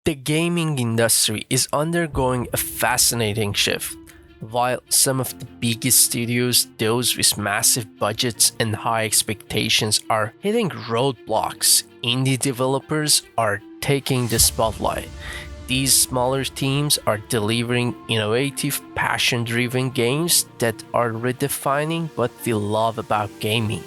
The gaming industry is undergoing a fascinating shift. While some of the biggest studios, those with massive budgets and high expectations, are hitting roadblocks, indie developers are taking the spotlight. These smaller teams are delivering innovative, passion driven games that are redefining what we love about gaming.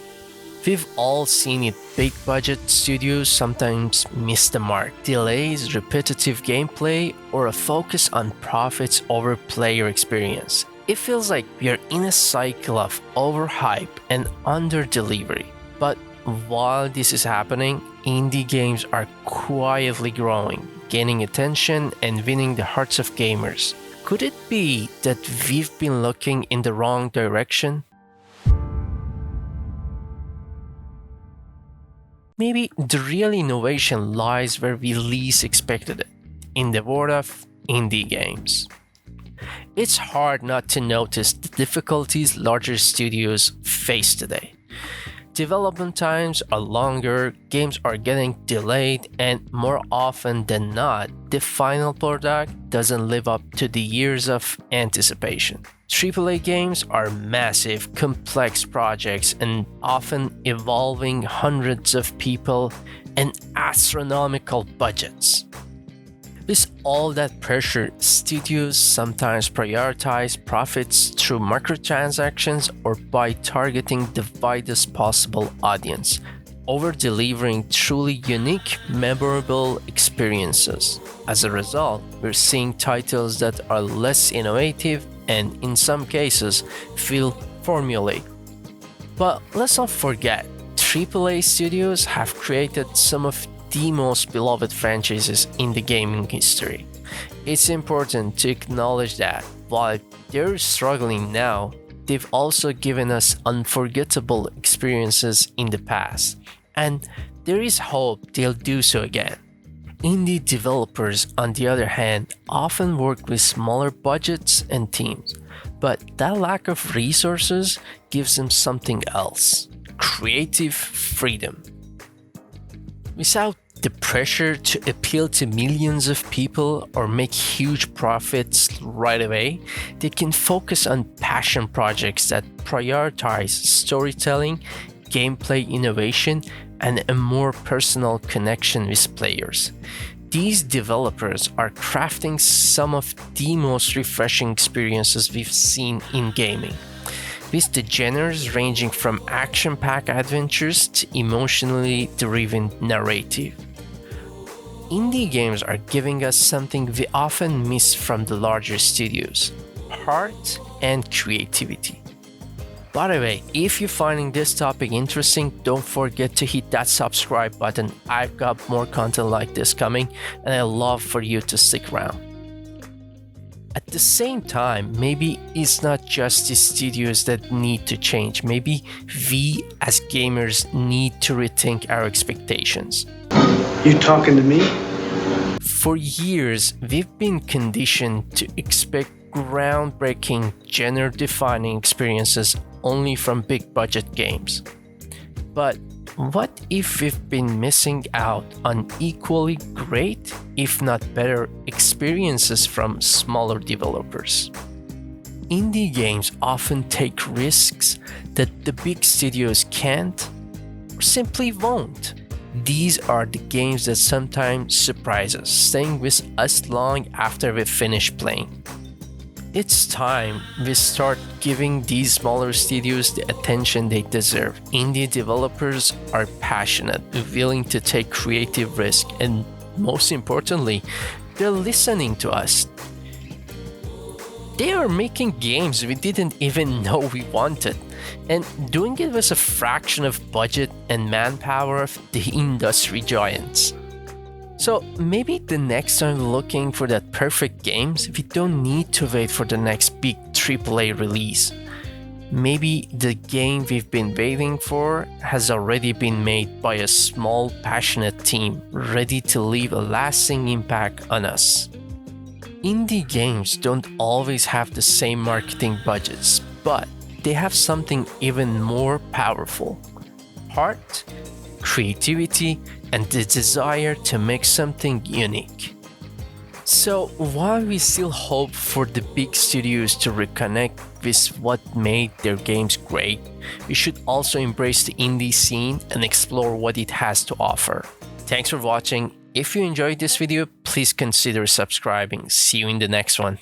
We've all seen it. Big budget studios sometimes miss the mark. Delays, repetitive gameplay, or a focus on profits over player experience. It feels like we are in a cycle of overhype and under-delivery. But while this is happening, indie games are quietly growing, gaining attention and winning the hearts of gamers. Could it be that we've been looking in the wrong direction? Maybe the real innovation lies where we least expected it, in the world of indie games. It's hard not to notice the difficulties larger studios face today. Development times are longer, games are getting delayed, and more often than not, the final product doesn't live up to the years of anticipation. AAA games are massive, complex projects and often involving hundreds of people and astronomical budgets. With all that pressure, studios sometimes prioritize profits through microtransactions or by targeting the widest possible audience, over delivering truly unique, memorable experiences. As a result, we're seeing titles that are less innovative and, in some cases, feel formulaic. But let's not forget, AAA studios have created some of the most beloved franchises in the gaming history. It's important to acknowledge that while they're struggling now, they've also given us unforgettable experiences in the past, and there is hope they'll do so again. Indie developers, on the other hand, often work with smaller budgets and teams, but that lack of resources gives them something else: creative freedom. Without the pressure to appeal to millions of people or make huge profits right away, they can focus on passion projects that prioritize storytelling, gameplay innovation, and a more personal connection with players. These developers are crafting some of the most refreshing experiences we've seen in gaming, with the genres ranging from action-packed adventures to emotionally driven narrative. Indie games are giving us something we often miss from the larger studios: heart and creativity. By the way, if you're finding this topic interesting, don't forget to hit that subscribe button. I've got more content like this coming, and I'd love for you to stick around. At the same time, maybe it's not just the studios that need to change. Maybe we as gamers need to rethink our expectations. You talking to me? For years, we've been conditioned to expect groundbreaking, genre-defining experiences only from big-budget games. But what if we've been missing out on equally great, if not better, experiences from smaller developers? Indie games often take risks that the big studios can't or simply won't. These are the games that sometimes surprise us, staying with us long after we finish playing. It's time we start giving these smaller studios the attention they deserve. Indie developers are passionate, willing to take creative risks, and most importantly, they're listening to us. They are making games we didn't even know we wanted, and doing it with a fraction of budget and manpower of the industry giants. So maybe the next time we're looking for that perfect games, we don't need to wait for the next big AAA release. Maybe the game we've been waiting for has already been made by a small, passionate team, ready to leave a lasting impact on us. Indie games don't always have the same marketing budgets, but they have something even more powerful: heart, creativity, and the desire to make something unique. So while we still hope for the big studios to reconnect with what made their games great, we should also embrace the indie scene and explore what it has to offer. Thanks for watching. If you enjoyed this video, please consider subscribing. See you in the next one.